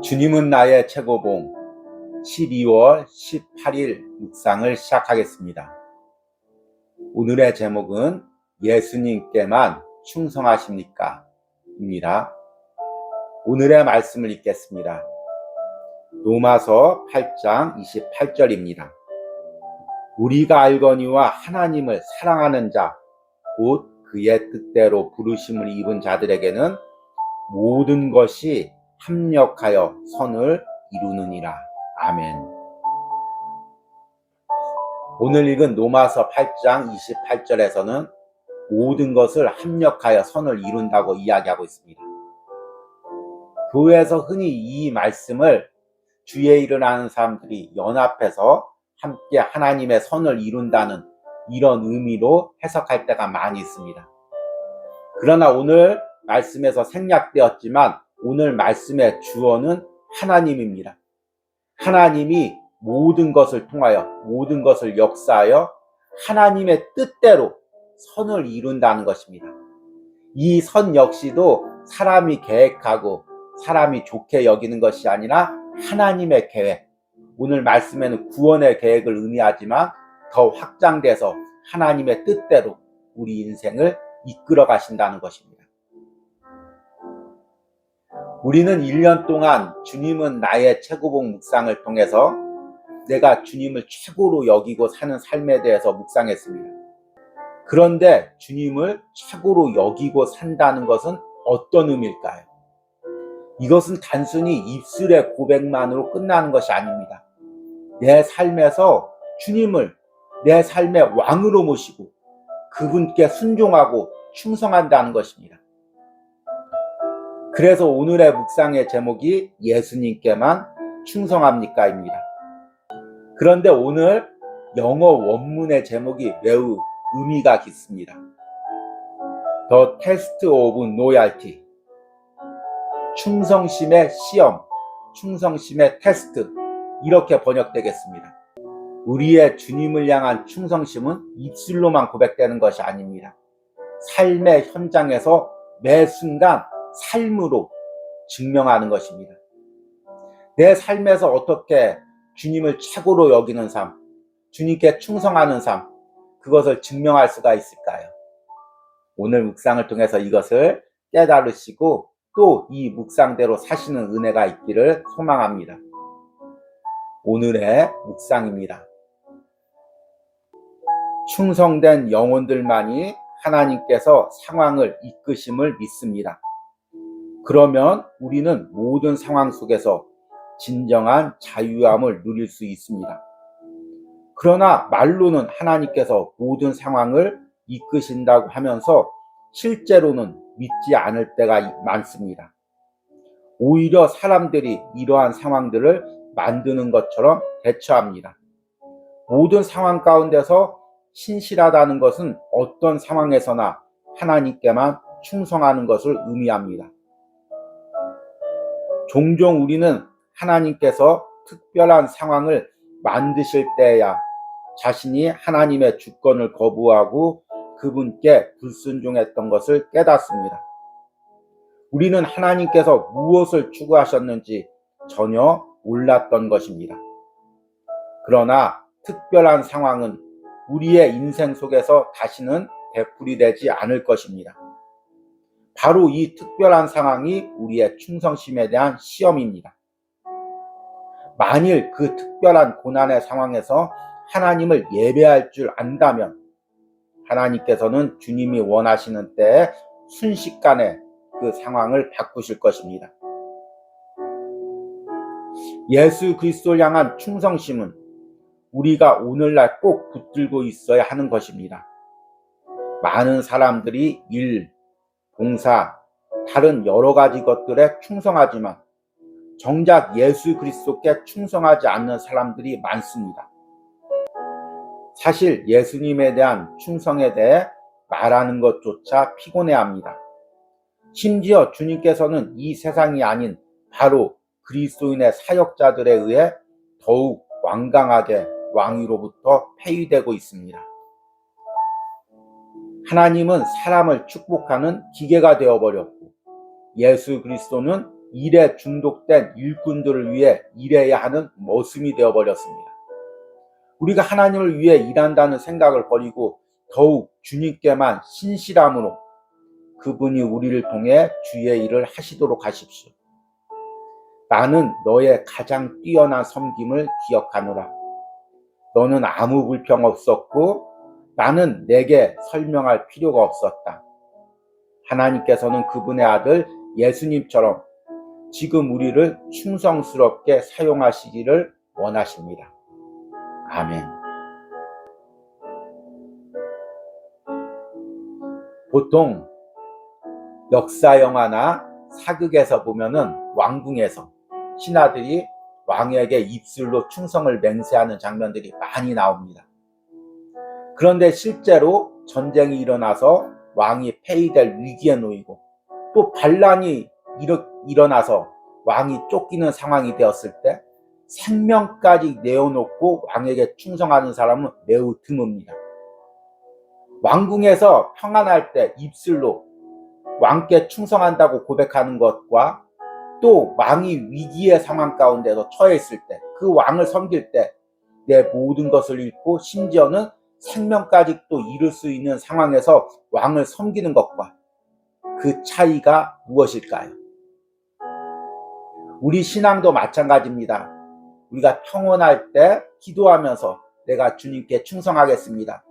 주님은 나의 최고봉 12월 18일 묵상을 시작하겠습니다. 오늘의 제목은 예수님께만 충성하십니까? 입니다. 오늘의 말씀을 읽겠습니다. 로마서 8장 28절입니다. 우리가 알거니와 하나님을 사랑하는 자, 곧 그의 뜻대로 부르심을 입은 자들에게는 모든 것이 합력하여 선을 이루느니라. 아멘. 오늘 읽은 로마서 8장 28절에서는 모든 것을 합력하여 선을 이룬다고 이야기하고 있습니다. 교회에서 흔히 이 말씀을 주의 일을 하는 사람들이 연합해서 함께 하나님의 선을 이룬다는 이런 의미로 해석할 때가 많이 있습니다. 그러나 오늘 말씀에서 생략되었지만 오늘 말씀의 주어는 하나님입니다. 하나님이 모든 것을 통하여 모든 것을 역사하여 하나님의 뜻대로 선을 이룬다는 것입니다. 이 선 역시도 사람이 계획하고 사람이 좋게 여기는 것이 아니라 하나님의 계획. 오늘 말씀에는 구원의 계획을 의미하지만 더 확장돼서 하나님의 뜻대로 우리 인생을 이끌어 가신다는 것입니다. 우리는 1년 동안 주님은 나의 최고봉 묵상을 통해서 내가 주님을 최고로 여기고 사는 삶에 대해서 묵상했습니다. 그런데 주님을 최고로 여기고 산다는 것은 어떤 의미일까요? 이것은 단순히 입술의 고백만으로 끝나는 것이 아닙니다. 내 삶에서 주님을 내 삶의 왕으로 모시고 그분께 순종하고 충성한다는 것입니다. 그래서 오늘의 묵상의 제목이 예수님께만 충성합니까? 입니다. 그런데 오늘 영어 원문의 제목이 매우 의미가 깊습니다. The Test of Loyalty. 충성심의 시험, 충성심의 테스트, 이렇게 번역되겠습니다. 우리의 주님을 향한 충성심은 입술로만 고백되는 것이 아닙니다. 삶의 현장에서 매 순간 삶으로 증명하는 것입니다. 내 삶에서 어떻게 주님을 최고로 여기는 삶, 주님께 충성하는 삶, 그것을 증명할 수가 있을까요? 오늘 묵상을 통해서 이것을 깨달으시고 또 이 묵상대로 사시는 은혜가 있기를 소망합니다. 오늘의 묵상입니다. 충성된 영혼들만이 하나님께서 상황을 이끄심을 믿습니다. 그러면 우리는 모든 상황 속에서 진정한 자유함을 누릴 수 있습니다. 그러나 말로는 하나님께서 모든 상황을 이끄신다고 하면서 실제로는 믿지 않을 때가 많습니다. 오히려 사람들이 이러한 상황들을 만드는 것처럼 대처합니다. 모든 상황 가운데서 신실하다는 것은 어떤 상황에서나 하나님께만 충성하는 것을 의미합니다. 종종 우리는 하나님께서 특별한 상황을 만드실 때야 자신이 하나님의 주권을 거부하고 그분께 불순종했던 것을 깨닫습니다. 우리는 하나님께서 무엇을 추구하셨는지 전혀 몰랐던 것입니다. 그러나 특별한 상황은 우리의 인생 속에서 다시는 되풀이되지 않을 것입니다. 바로 이 특별한 상황이 우리의 충성심에 대한 시험입니다. 만일 그 특별한 고난의 상황에서 하나님을 예배할 줄 안다면 하나님께서는 주님이 원하시는 때에 순식간에 그 상황을 바꾸실 것입니다. 예수 그리스도를 향한 충성심은 우리가 오늘날 꼭 붙들고 있어야 하는 것입니다. 많은 사람들이 일, 봉사, 다른 여러 가지 것들에 충성하지만 정작 예수 그리스도께 충성하지 않는 사람들이 많습니다. 사실 예수님에 대한 충성에 대해 말하는 것조차 피곤해합니다. 심지어 주님께서는 이 세상이 아닌 바로 그리스도인의 사역자들에 의해 더욱 완강하게 왕위로부터 폐위되고 있습니다. 하나님은 사람을 축복하는 기계가 되어버렸고 예수 그리스도는 일에 중독된 일꾼들을 위해 일해야 하는 머슴이 되어버렸습니다. 우리가 하나님을 위해 일한다는 생각을 버리고 더욱 주님께만 신실함으로 그분이 우리를 통해 주의 일을 하시도록 하십시오. 나는 너의 가장 뛰어난 섬김을 기억하노라. 너는 아무 불평 없었고 나는 내게 설명할 필요가 없었다. 하나님께서는 그분의 아들 예수님처럼 지금 우리를 충성스럽게 사용하시기를 원하십니다. 아멘. 보통 역사 영화나 사극에서 보면은 왕궁에서 신하들이 왕에게 입술로 충성을 맹세하는 장면들이 많이 나옵니다. 그런데 실제로 전쟁이 일어나서 왕이 폐위될 위기에 놓이고 또 반란이 일어나서 왕이 쫓기는 상황이 되었을 때 생명까지 내어놓고 왕에게 충성하는 사람은 매우 드뭅니다. 왕궁에서 평안할 때 입술로 왕께 충성한다고 고백하는 것과 또 왕이 위기의 상황 가운데서 처해 있을 때 그 왕을 섬길 때 내 모든 것을 잃고 심지어는 생명까지 또 잃을 수 있는 상황에서 왕을 섬기는 것과 그 차이가 무엇일까요? 우리 신앙도 마찬가지입니다. 우리가 평온할 때 기도하면서 내가 주님께 충성하겠습니다.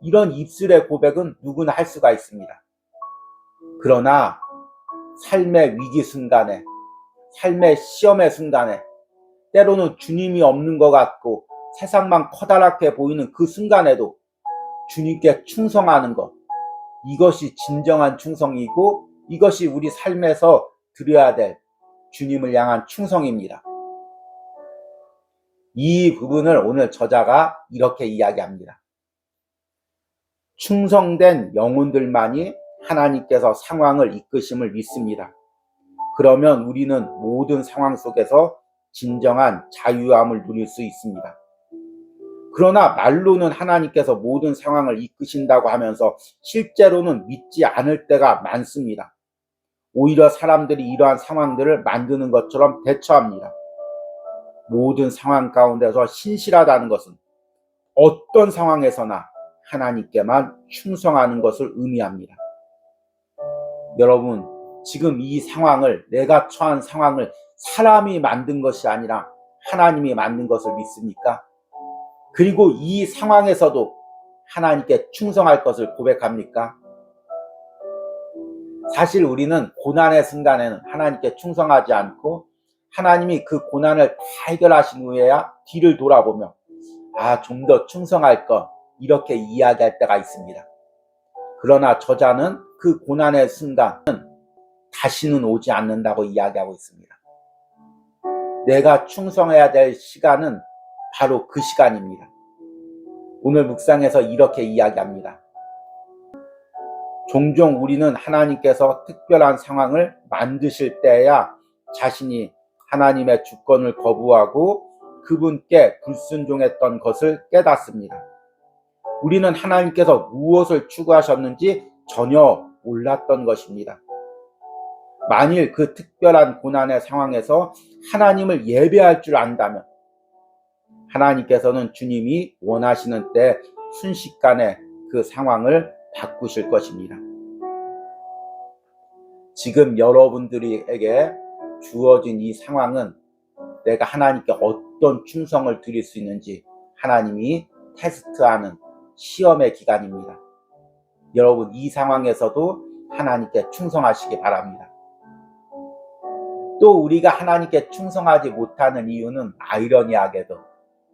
이런 입술의 고백은 누구나 할 수가 있습니다. 그러나 삶의 위기 순간에, 삶의 시험의 순간에 때로는 주님이 없는 것 같고 세상만 커다랗게 보이는 그 순간에도 주님께 충성하는 것, 이것이 진정한 충성이고 이것이 우리 삶에서 드려야 될 주님을 향한 충성입니다. 이 부분을 오늘 저자가 이렇게 이야기합니다. 충성된 영혼들만이 하나님께서 상황을 이끄심을 믿습니다. 그러면 우리는 모든 상황 속에서 진정한 자유함을 누릴 수 있습니다. 그러나 말로는 하나님께서 모든 상황을 이끄신다고 하면서 실제로는 믿지 않을 때가 많습니다. 오히려 사람들이 이러한 상황들을 만드는 것처럼 대처합니다. 모든 상황 가운데서 신실하다는 것은 어떤 상황에서나 하나님께만 충성하는 것을 의미합니다. 여러분, 지금 이 상황을, 내가 처한 상황을 사람이 만든 것이 아니라 하나님이 만든 것을 믿습니까? 그리고 이 상황에서도 하나님께 충성할 것을 고백합니까? 사실 우리는 고난의 순간에는 하나님께 충성하지 않고 하나님이 그 고난을 다 해결하신 후에야 뒤를 돌아보며 좀 더 충성할 것, 이렇게 이야기할 때가 있습니다. 그러나 저자는 그 고난의 순간은 다시는 오지 않는다고 이야기하고 있습니다. 내가 충성해야 될 시간은 바로 그 시간입니다. 오늘 묵상에서 이렇게 이야기합니다. 종종 우리는 하나님께서 특별한 상황을 만드실 때야 자신이 하나님의 주권을 거부하고 그분께 불순종했던 것을 깨닫습니다. 우리는 하나님께서 무엇을 추구하셨는지 전혀 몰랐던 것입니다. 만일 그 특별한 고난의 상황에서 하나님을 예배할 줄 안다면 하나님께서는 주님이 원하시는 때 순식간에 그 상황을 바꾸실 것입니다. 지금 여러분들에게 주어진 이 상황은 내가 하나님께 어떤 충성을 드릴 수 있는지 하나님이 테스트하는 시험의 기간입니다. 여러분, 이 상황에서도 하나님께 충성하시기 바랍니다. 또 우리가 하나님께 충성하지 못하는 이유는 아이러니하게도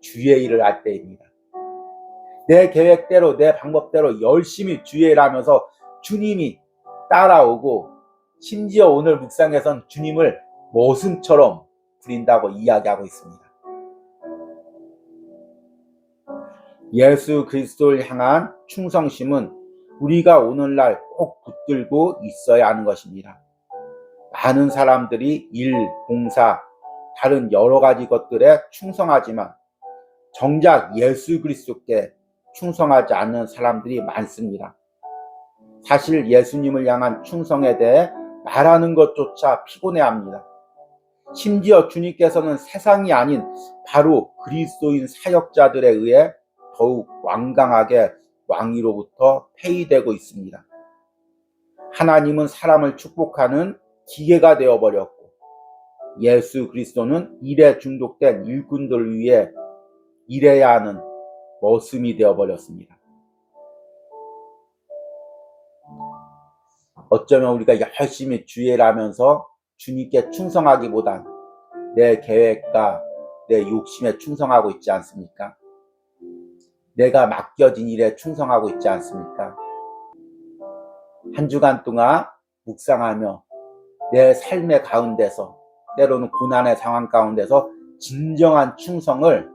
주의 일을 할 때입니다. 내 계획대로 내 방법대로 열심히 주의 일을 하면서 주님이 따라오고 심지어 오늘 묵상에선 주님을 머슴처럼 부린다고 이야기하고 있습니다. 예수 그리스도를 향한 충성심은 우리가 오늘날 꼭 붙들고 있어야 하는 것입니다. 많은 사람들이 일, 봉사, 다른 여러 가지 것들에 충성하지만 정작 예수 그리스도께 충성하지 않는 사람들이 많습니다. 사실 예수님을 향한 충성에 대해 말하는 것조차 피곤해합니다. 심지어 주님께서는 세상이 아닌 바로 그리스도인 사역자들에 의해 더욱 완강하게 왕위로부터 폐위되고 있습니다. 하나님은 사람을 축복하는 기계가 되어버렸고, 예수 그리스도는 일에 중독된 일꾼들 위해 일해야 하는 머슴이 되어버렸습니다. 어쩌면 우리가 열심히 주의를 하면서 주님께 충성하기보단 내 계획과 내 욕심에 충성하고 있지 않습니까? 내가 맡겨진 일에 충성하고 있지 않습니까? 한 주간 동안 묵상하며 내 삶의 가운데서, 때로는 고난의 상황 가운데서 진정한 충성을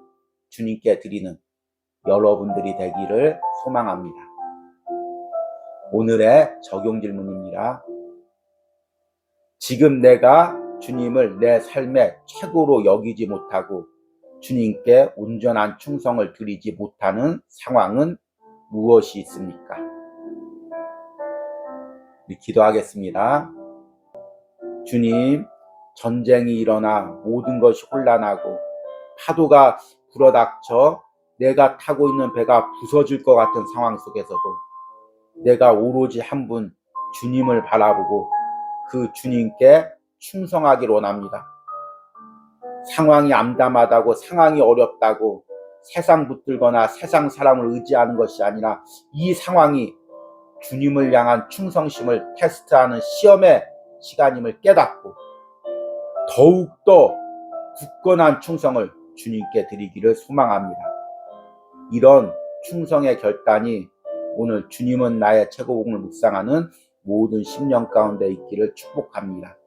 주님께 드리는 여러분들이 되기를 소망합니다. 오늘의 적용 질문입니다. 지금 내가 주님을 내 삶의 최고로 여기지 못하고 주님께 온전한 충성을 드리지 못하는 상황은 무엇이 있습니까? 우리 기도하겠습니다. 주님, 전쟁이 일어나 모든 것이 혼란하고 파도가 불어닥쳐 내가 타고 있는 배가 부서질 것 같은 상황 속에서도 내가 오로지 한 분 주님을 바라보고 그 주님께 충성하기를 원합니다. 상황이 암담하다고, 상황이 어렵다고 세상 붙들거나 세상 사람을 의지하는 것이 아니라 이 상황이 주님을 향한 충성심을 테스트하는 시험의 시간임을 깨닫고 더욱더 굳건한 충성을 주님께 드리기를 소망합니다. 이런 충성의 결단이 오늘 주님은 나의 최고봉을 묵상하는 모든 심령 가운데 있기를 축복합니다.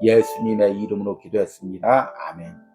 예수님의 이름으로 기도했습니다. 아멘.